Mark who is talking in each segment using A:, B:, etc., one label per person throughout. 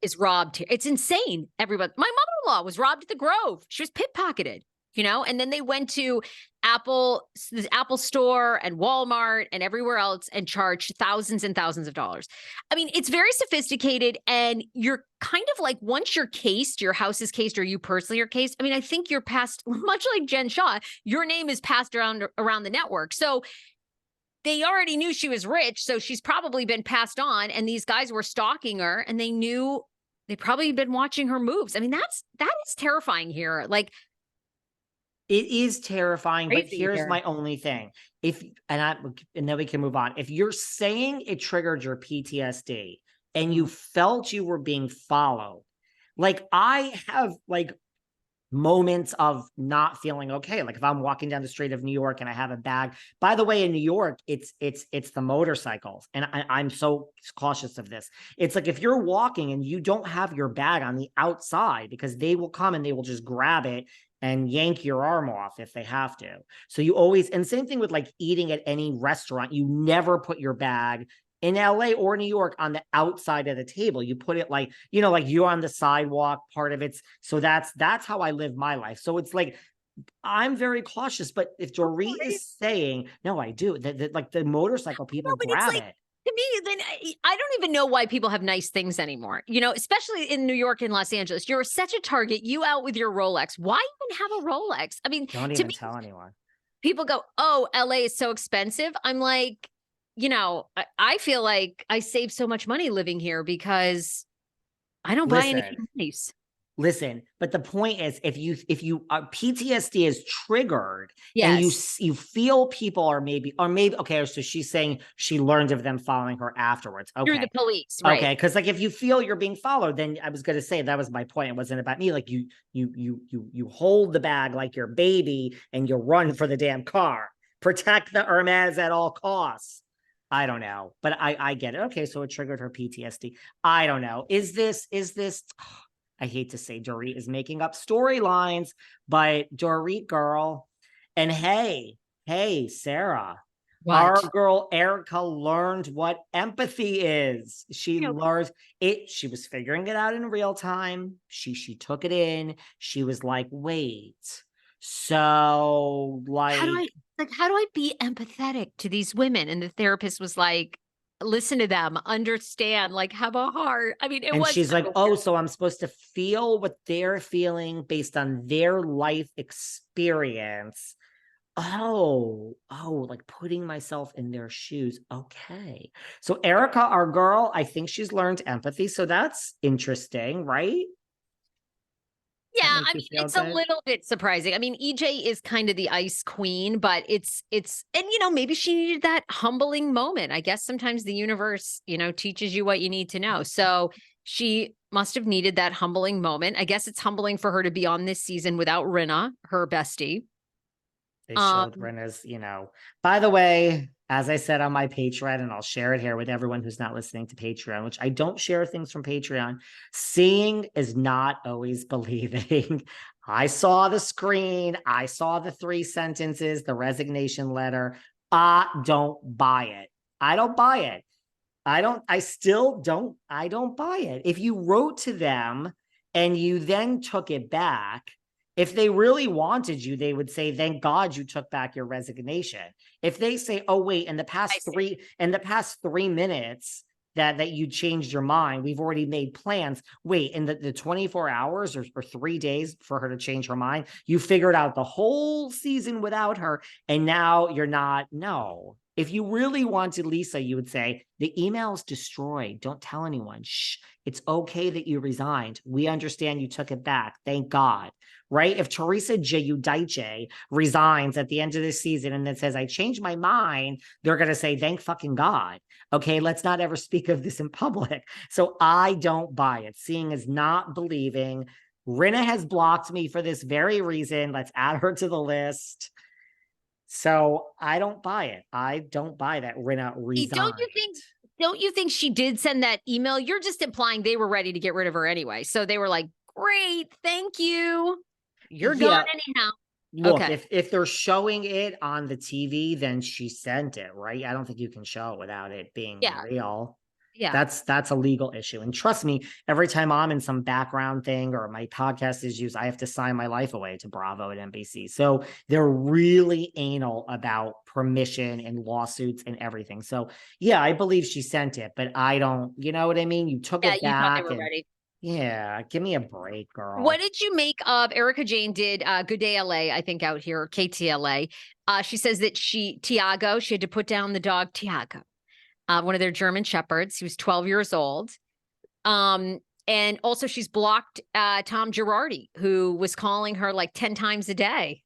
A: is robbed here. It's insane. Everybody. My mother-in-law was robbed at the Grove. She was pickpocketed, and then they went to the Apple store and Walmart and everywhere else and charged thousands and thousands of dollars. I mean, it's very sophisticated, and you're kind of like, once you're cased, your house is cased, or you personally are cased. I mean, I think you're passed, much like Jen Shaw, your name is passed around the network. So they already knew she was rich, so she's probably been passed on, and these guys were stalking her, and they probably been watching her moves. I mean, that is terrifying here. Like,
B: it is terrifying, but here's my only thing. And then we can move on. If you're saying it triggered your PTSD and you felt you were being followed, like, I have like moments of not feeling okay. Like if I'm walking down the street of New York and I have a bag, by the way, in New York, it's the motorcycles. And I'm so cautious of this. It's like, if you're walking and you don't have your bag on the outside, because they will come and they will just grab it and yank your arm off if they have to. So you always, and same thing with like eating at any restaurant, you never put your bag in LA or New York on the outside of the table. You put it like, like you're on the sidewalk, part of it's. So that's how I live my life. So it's like, I'm very cautious, but if Dorit is saying, no, I do, that like the motorcycle people grab it.
A: To me, then I don't even know why people have nice things anymore, especially in New York and Los Angeles. You're such a target. You out with your Rolex. Why even have a Rolex? I mean,
B: don't even tell anyone.
A: People go, oh, LA is so expensive. I'm like, I feel like I save so much money living here because I don't buy anything nice.
B: Listen, but the point is, if you PTSD is triggered, and you feel people are maybe okay. So she's saying she learned of them following her afterwards. Okay,
A: through the police, right?
B: Okay, because like if you feel you're being followed, then I was going to say that was my point. It wasn't about me. Like you hold the bag like your baby and you run for the damn car. Protect the Hermes at all costs. I don't know, but I get it. Okay, so it triggered her PTSD. I don't know. Is this? I hate to say Dorit is making up storylines, but Dorit girl, and hey, Sarah, our girl Erica learned what empathy is. She learned it. She was figuring it out in real time. She took it in. She was like, wait, so like,
A: how do I be empathetic to these women? And the therapist was like, listen to them, understand, like, have a heart. I mean,
B: she's like, oh, so I'm supposed to feel what they're feeling based on their life experience. Oh, like putting myself in their shoes. Okay. So Erica, our girl, I think she's learned empathy. So that's interesting, right?
A: Yeah, I mean, it's a little bit surprising. I mean, EJ is kind of the ice queen, but it's, and maybe she needed that humbling moment. I guess sometimes the universe, teaches you what you need to know. So she must have needed that humbling moment. I guess it's humbling for her to be on this season without Rinna, her bestie.
B: They showed Rinna's, by the way, as I said on my Patreon, and I'll share it here with everyone who's not listening to Patreon, which I don't share things from Patreon. Seeing is not always believing. I saw the screen. I saw the 3 sentences, the resignation letter. I don't buy it. I don't buy it. I don't buy it. If you wrote to them and you then took it back, if they really wanted you, they would say, thank God you took back your resignation. If they say, oh, wait, in the past 3 minutes that you changed your mind, we've already made plans. Wait, in the 24 hours or 3 days for her to change her mind, you figured out the whole season without her. And now you're not. No. If you really wanted Lisa, you would say, the email is destroyed. Don't tell anyone. Shh. It's okay that you resigned. We understand you took it back. Thank God. Right? If Teresa Giudice resigns at the end of the season and then says, I changed my mind, they're going to say, thank fucking God. Okay, let's not ever speak of this in public. So I don't buy it. Seeing is not believing. Rinna has blocked me for this very reason. Let's add her to the list. So I don't buy it. I don't buy that Rinna resigned.
A: Don't you think she did send that email? You're just implying they were ready to get rid of her anyway. So they were like, great, thank you. You're gone anyhow.
B: Look, if they're showing it on the TV, then she sent it, right? I don't think you can show it without it being real.
A: Yeah.
B: That's a legal issue. And trust me, every time I'm in some background thing or my podcast is used, I have to sign my life away to Bravo and NBC. So they're really anal about permission and lawsuits and everything. So yeah, I believe she sent it, but I don't, you know what I mean? You took
A: Yeah,
B: it
A: you thought they
B: back
A: were
B: and
A: ready.
B: yeah, give me a break,
A: What
B: girl.
A: did you make of Erica Jane did Good Day LA, I think out here, KTLA. She says that Tiago, she had to put down the dog Tiago, one of their German shepherds. He was 12 years old. And also she's blocked Tom Girardi, who was calling her like 10 times a day.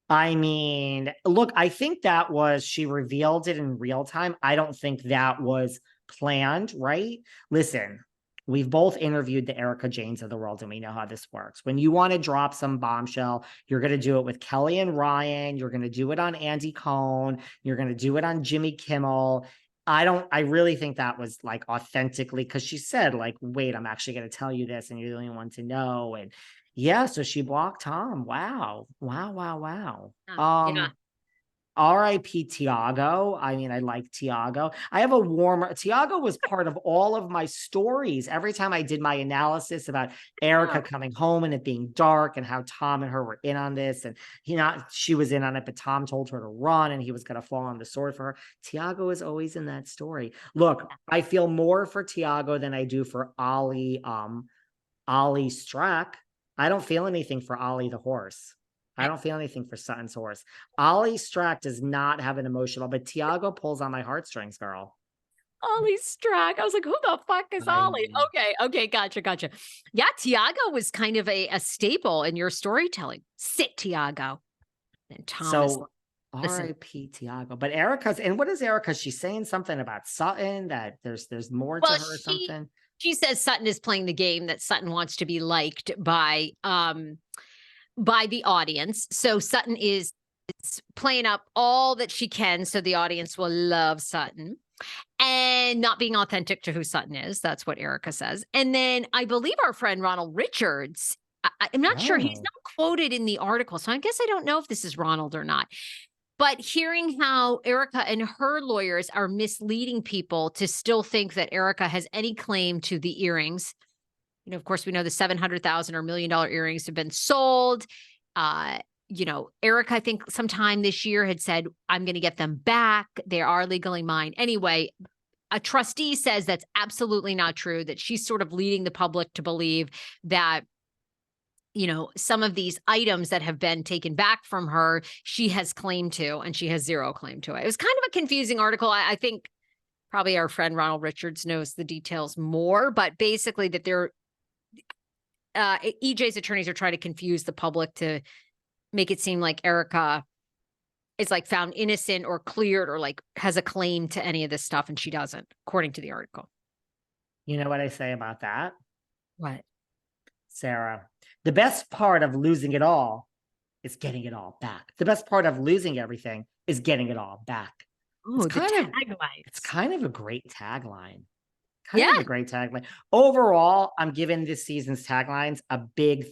B: I mean, look, I think that was, she revealed it in real time. I don't think that was planned, right? Listen, we've both interviewed the Erica Janes of the world and we know how this works. When you want to drop some bombshell, you're going to do it with Kelly and Ryan. You're going to do it on Andy Cohen. You're going to do it on Jimmy Kimmel. I really think that was like authentically, because she said like, wait, I'm actually going to tell you this and you're the only one to know. And yeah, so she blocked Tom. Wow. Wow, wow, wow.
A: Yeah.
B: R.I.P. Tiago. I mean, I like Tiago. I have a warmer, Tiago was part of all of my stories. Every time I did my analysis about Erica coming home and it being dark and how Tom and her were in on this, and she was in on it, but Tom told her to run and he was going to fall on the sword for her. Tiago is always in that story. Look, I feel more for Tiago than I do for Ollie Strack. I don't feel anything for Ollie the horse. I don't feel anything for Sutton's horse. Ollie Strack does not have an emotional, but Tiago pulls on my heartstrings, girl.
A: Ollie Strack. I was like, who the fuck is Ollie? Okay, gotcha. Yeah, Tiago was kind of a staple in your storytelling. Sit, Tiago. And Thomas,
B: So
A: listen.
B: R.I.P. Tiago. But Erica's, and what is Erica? She's saying something about Sutton, that there's more to
A: Well,
B: her or something.
A: she says Sutton is playing the game, that Sutton wants to be liked by the audience. So Sutton is playing up all that she can so the audience will love Sutton, and not being authentic to who Sutton is. That's what Erica says. And then I believe our friend Ronald Richards, I'm not sure, he's not quoted in the article, so I guess I don't know if this is Ronald or not. But hearing how Erica and her lawyers are misleading people to still think that Erica has any claim to the earrings. Of course, we know the 700,000 or $1 million earrings have been sold. Erica, I think sometime this year had said, I'm going to get them back. They are legally mine. Anyway, a trustee says that's absolutely not true, that she's sort of leading the public to believe that, some of these items that have been taken back from her, she has claim to, and she has zero claim to it. It was kind of a confusing article. I think probably our friend Ronald Richards knows the details more, but basically that EJ's attorneys are trying to confuse the public to make it seem like Erica is like found innocent or cleared or like has a claim to any of this stuff, and she doesn't, according to the article.
B: You know what I say about that?
A: What?
B: Sarah, the best part of losing it all is getting it all back. The best part of losing everything is getting it all back.
A: Oh,
B: It's kind of a great tagline. Kind
A: Yeah.
B: of a great tagline. Overall, I'm giving this season's taglines a big